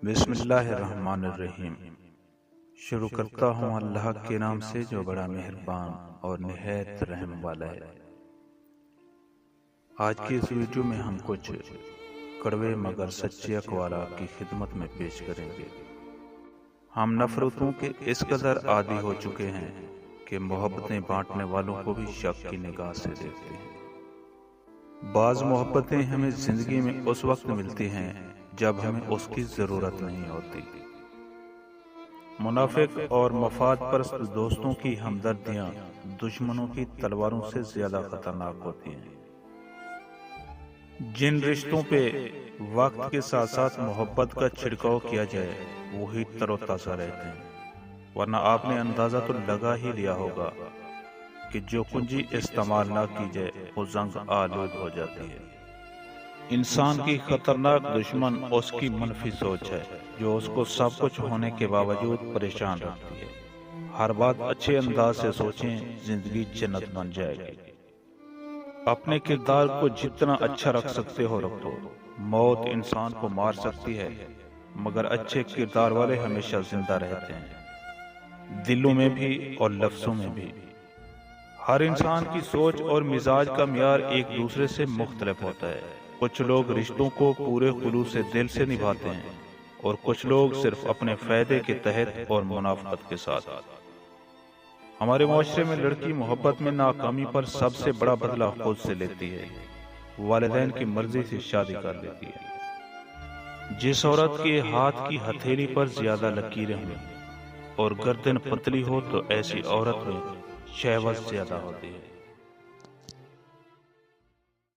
بسم اللہ الرحمن الرحیم۔ شروع کرتا ہوں اللہ کے نام سے جو بڑا مہربان اور نہایت رحم والا ہے۔ آج کی اس ویڈیو میں ہم کچھ کڑوے مگر سچے اقوالات کی خدمت میں پیش کریں گے۔ ہم نفرتوں کے اس قدر عادی ہو چکے ہیں کہ محبتیں بانٹنے والوں کو بھی شک کی نگاہ سے دیکھتے ہیں۔ بعض محبتیں ہمیں زندگی میں اس وقت ملتی ہیں جب ہمیں اس کی ضرورت نہیں ہوتی۔ منافق اور مفاد پرست دوستوں کی ہمدردیاں دشمنوں کی تلواروں سے زیادہ خطرناک ہوتی ہیں۔ جن رشتوں پہ وقت کے ساتھ ساتھ محبت کا چھڑکاؤ کیا جائے وہی تر و تازہ رہتے ہیں، ورنہ آپ نے اندازہ تو لگا ہی لیا ہوگا کہ جو کنجی استعمال نہ کی جائے وہ زنگ آلود ہو جاتی ہے۔ انسان کی خطرناک دشمن اس کی منفی سوچ ہے جو اس کو سب کچھ ہونے کے باوجود پریشان رکھتی ہے۔ ہر بات اچھے انداز سے سوچیں، زندگی جنت بن جائے گی۔ اپنے کردار کو جتنا اچھا رکھ سکتے ہو رکھو۔ موت انسان کو مار سکتی ہے مگر اچھے کردار والے ہمیشہ زندہ رہتے ہیں، دلوں میں بھی اور لفظوں میں بھی۔ ہر انسان کی سوچ اور مزاج کا معیار ایک دوسرے سے مختلف ہوتا ہے۔ کچھ لوگ رشتوں کو پورے خلوص سے دل سے نبھاتے ہیں اور کچھ لوگ صرف اپنے فائدے کے تحت اور منافقت کے ساتھ۔ ہمارے معاشرے میں لڑکی محبت میں ناکامی پر سب سے بڑا بدلہ خود سے لیتی ہے، والدین کی مرضی سے شادی کر لیتی ہے۔ جس عورت کے ہاتھ کی ہتھیلی پر زیادہ لکیریں ہوں اور گردن پتلی ہو تو ایسی عورت میں شہوت زیادہ ہوتی ہے۔